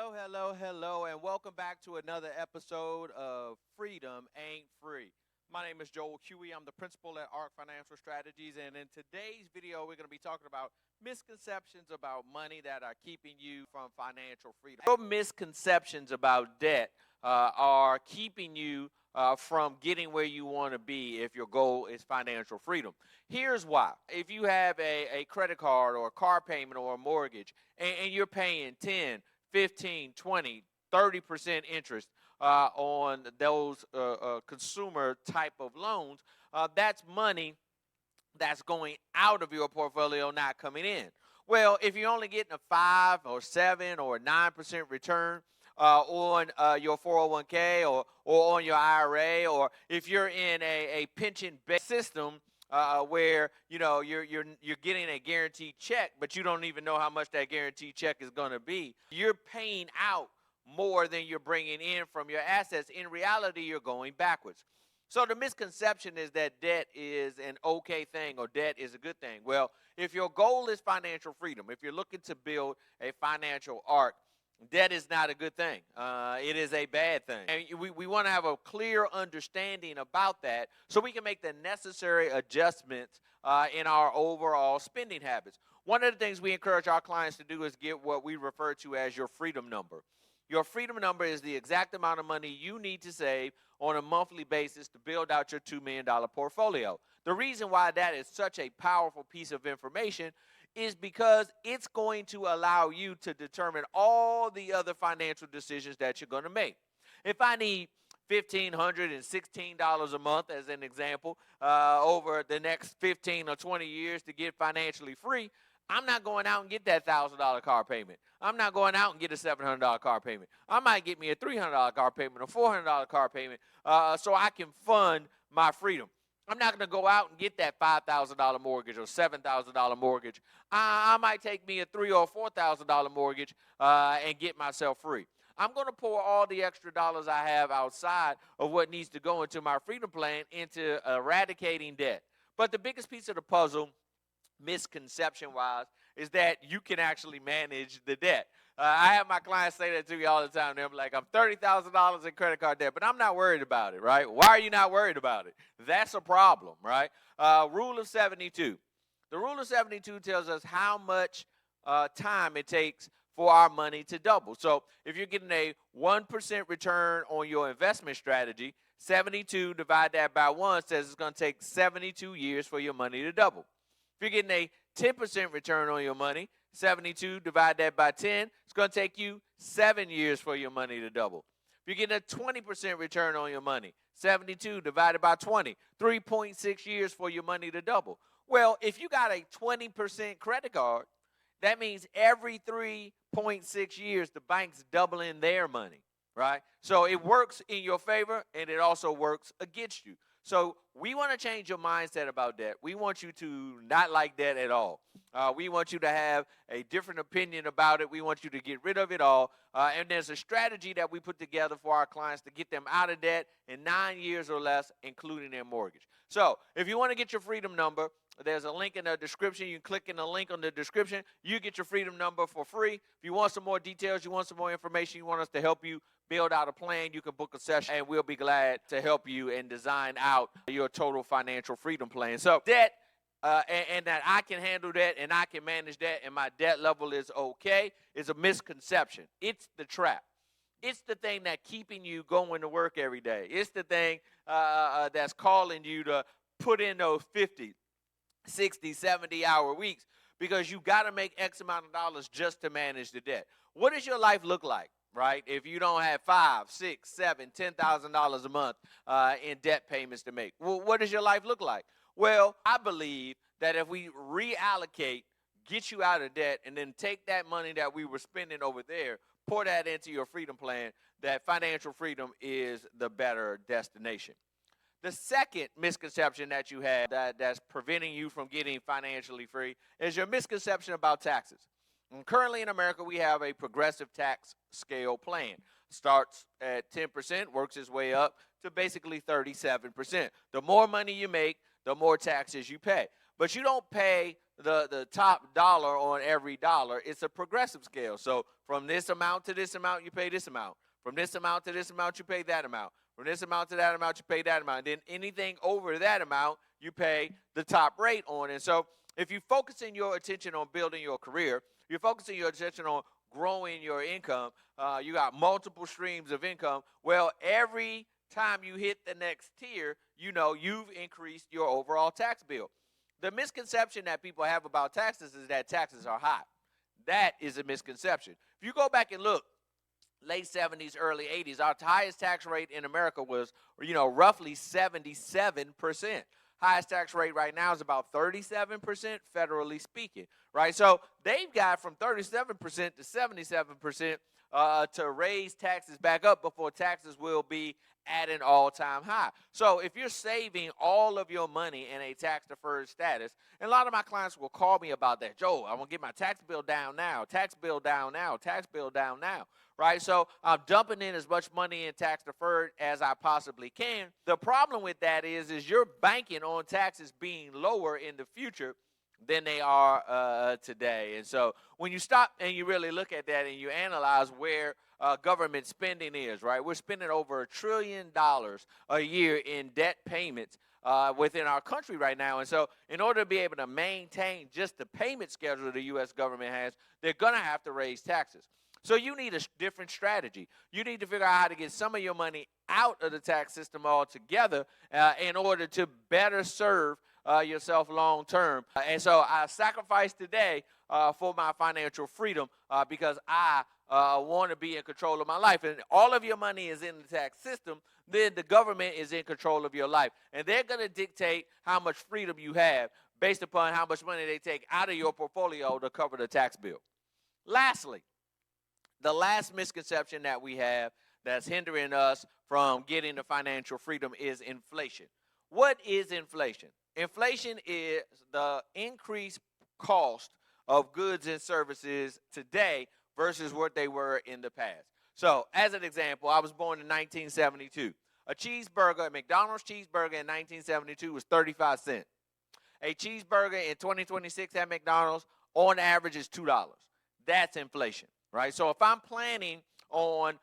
Hello, and welcome back to another episode of Freedom Ain't Free. My name is Joel Hughey. I'm the principal at ARC Financial Strategies, and in today's video, we're going to be talking about misconceptions about money that are keeping you from financial freedom. Your misconceptions about debt are keeping you from getting where you want to be if your goal is financial freedom. Here's why. If you have a credit card or a car payment or a mortgage, and you're paying 10, 15, 20, 30% interest on those consumer type of loans, that's money that's going out of your portfolio, not coming in. Well, if you're only getting a 5 or 7 or 9% return on your 401k or on your IRA, or if you're in a pension-based system where you're getting a guaranteed check, but you don't even know how much that guaranteed check is going to be. You're paying out more than you're bringing in from your assets. In reality, you're going backwards. So the misconception is that debt is an okay thing or debt is a good thing. Well, if your goal is financial freedom, if you're looking to build a financial arc, debt is not a good thing. It is a bad thing. And we want to have a clear understanding about that so we can make the necessary adjustments in our overall spending habits. One of the things we encourage our clients to do is get what we refer to as your freedom number. Your freedom number is the exact amount of money you need to save on a monthly basis to build out your $2 million portfolio. The reason why that is such a powerful piece of information is because it's going to allow you to determine all the other financial decisions that you're going to make. If I need $1,516 a month, as an example, over the next 15 or 20 years to get financially free, I'm not going out and get that $1,000 car payment. I'm not going out and get a $700 car payment. I might get me a $300 car payment, a $400 car payment, so I can fund my freedom. I'm not going to go out and get that $5,000 mortgage or $7,000 mortgage. I might take me a $3,000 or $4,000 mortgage and get myself free. I'm going to pour all the extra dollars I have outside of what needs to go into my freedom plan into eradicating debt. But the biggest piece of the puzzle, misconception-wise, is that you can actually manage the debt. I have my clients say that to me all the time. They're like, I'm $30,000 in credit card debt, but I'm not worried about it, right? Why are you not worried about it? That's a problem, right? Rule of 72. The rule of 72 tells us how much time it takes for our money to double. So if you're getting a 1% return on your investment strategy, 72 divide that by 1 says it's going to take 72 years for your money to double. If you're getting a 10% return on your money, 72 divide that by 10, it's going to take you 7 years for your money to double. If you're getting a 20% return on your money, 72 divided by 20, 3.6 years for your money to double. Well, if you got a 20% credit card, that means every 3.6 years the bank's doubling their money, right? So it works in your favor and it also works against you. So we want to change your mindset about debt. We want you to not like debt at all. We want you to have a different opinion about it. We want you to get rid of it all. And there's a strategy that we put together for our clients to get them out of debt in 9 years or less, including their mortgage. So if you want to get your freedom number, there's a link in the description. You click in the link on the description. You get your freedom number for free. If you want some more details, you want some more information, you want us to help you build out a plan, you can book a session, and we'll be glad to help you and design out your total financial freedom plan. So debt, and that I can handle that and I can manage that and my debt level is okay, is a misconception. It's the trap. It's the thing that's keeping you going to work every day. It's the thing that's calling you to put in those 50, 60, 70-hour weeks because you got to make X amount of dollars just to manage the debt. What does your life look like, right, if you don't have $5, $6, $7, $10,000 a month in debt payments to make? Well, what does your life look like? Well, I believe that if we reallocate, get you out of debt, and then take that money that we were spending over there, pour that into your freedom plan, that financial freedom is the better destination. The second misconception that you have that's preventing you from getting financially free is your misconception about taxes. And currently in America, we have a progressive tax scale plan. Starts at 10%, works its way up to basically 37%. The more money you make, the more taxes you pay. But you don't pay the top dollar on every dollar. It's a progressive scale. So from this amount to this amount, you pay this amount. From this amount to this amount, you pay that amount. From this amount to that amount, you pay that amount. And then anything over that amount, you pay the top rate on. And so if you're focusing your attention on building your career, you're focusing your attention on growing your income, you got multiple streams of income, well, every time you hit the next tier, you know you've increased your overall tax bill. The misconception that people have about taxes is that taxes are high. That is a misconception. If you go back and look, late 70s, early 80s, our highest tax rate in America was, roughly 77%. Highest tax rate right now is about 37%, federally speaking, right? So they've got from 37% to 77% to raise taxes back up before taxes will be at an all-time high. So if you're saving all of your money in a tax-deferred status, and a lot of my clients will call me about that. Joe, I want to get my tax bill down now, tax bill down now, tax bill down now, right? So I'm dumping in as much money in tax-deferred as I possibly can. The problem with that is you're banking on taxes being lower in the future than they are today. And so when you stop and you really look at that and you analyze where government spending is, right? We're spending over $1 trillion a year in debt payments within our country right now. And so in order to be able to maintain just the payment schedule the U.S. government has, they're going to have to raise taxes. So you need a different strategy. You need to figure out how to get some of your money out of the tax system altogether in order to better serve yourself long term. And so I sacrifice today for my financial freedom because I want to be in control of my life. And all of your money is in the tax system, then the government is in control of your life. And they're going to dictate how much freedom you have based upon how much money they take out of your portfolio to cover the tax bill. Lastly, the last misconception that we have that's hindering us from getting the financial freedom is inflation. What is inflation? Inflation is the increased cost of goods and services today versus what they were in the past. So, as an example, I was born in 1972. A McDonald's cheeseburger in 1972 was 35 cents. A cheeseburger in 2026 at McDonald's, on average, is $2. That's inflation, right? So if I'm planning on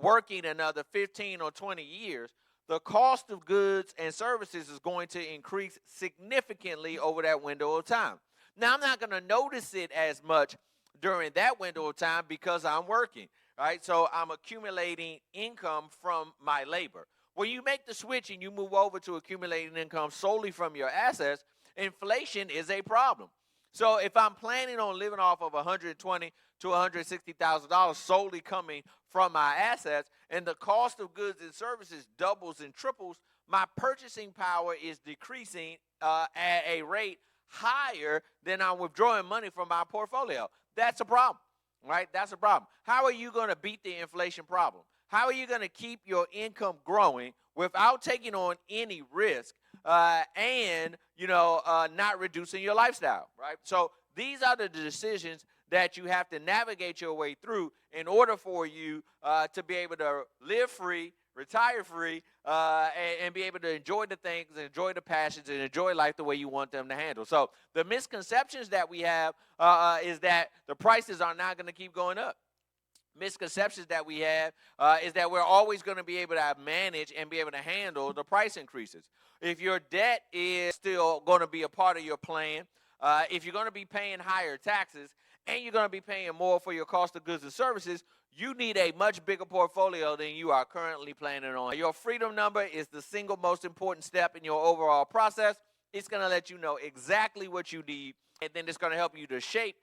working another 15 or 20 years, the cost of goods and services is going to increase significantly over that window of time. Now, I'm not going to notice it as much during that window of time because I'm working, right? So I'm accumulating income from my labor. When you make the switch and you move over to accumulating income solely from your assets, inflation is a problem. So if I'm planning on living off of $120,000 to $160,000 solely coming from my assets, and the cost of goods and services doubles and triples, my purchasing power is decreasing at a rate higher than I'm withdrawing money from my portfolio. That's a problem, right? That's a problem. How are you going to beat the inflation problem? How are you going to keep your income growing without taking on any risk and not reducing your lifestyle, right? So these are the decisions that you have to navigate your way through in order for you to be able to live free, retire free, and be able to enjoy the things, enjoy the passions, and enjoy life the way you want them to handle. So the misconceptions that we have is that the prices are not going to keep going up. Misconceptions that we have is that we're always going to be able to manage and be able to handle the price increases. If your debt is still going to be a part of your plan, if you're going to be paying higher taxes and you're going to be paying more for your cost of goods and services, you need a much bigger portfolio than you are currently planning on. Your freedom number is the single most important step in your overall process. It's going to let you know exactly what you need, and then it's going to help you to shape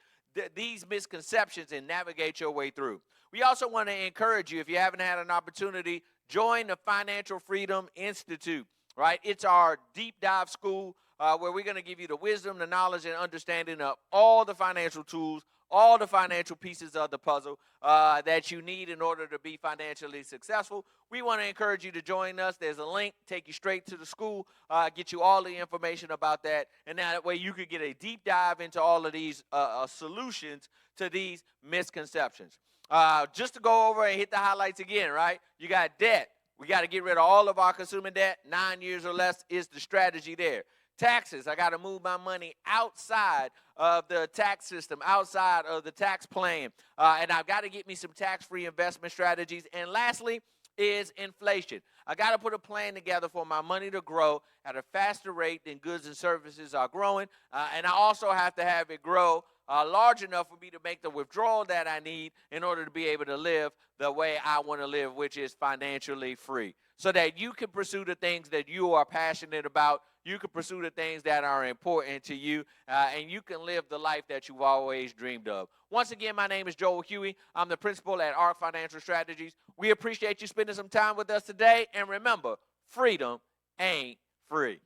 these misconceptions and navigate your way through. We also want to encourage you, if you haven't had an opportunity, join the Financial Freedom Institute, right? It's our deep dive school where we're going to give you the wisdom, the knowledge, and understanding of all the financial tools, all the financial pieces of the puzzle that you need in order to be financially successful. We want to encourage you to join us. There's a link, take you straight to the school, get you all the information about that, and that way you could get a deep dive into all of these solutions to these misconceptions. Just to go over and hit the highlights again, right? You got debt. We got to get rid of all of our consumer debt. 9 years or less is the strategy there. Taxes, I got to move my money outside of the tax system, outside of the tax plan. And I've got to get me some tax-free investment strategies. And lastly is inflation. I got to put a plan together for my money to grow at a faster rate than goods and services are growing. And I also have to have it grow large enough for me to make the withdrawal that I need in order to be able to live the way I want to live, which is financially free. So that you can pursue the things that you are passionate about, you can pursue the things that are important to you, and you can live the life that you've always dreamed of. Once again, my name is Joel Hughey. I'm the principal at ARC Financial Strategies. We appreciate you spending some time with us today, and remember, freedom ain't free.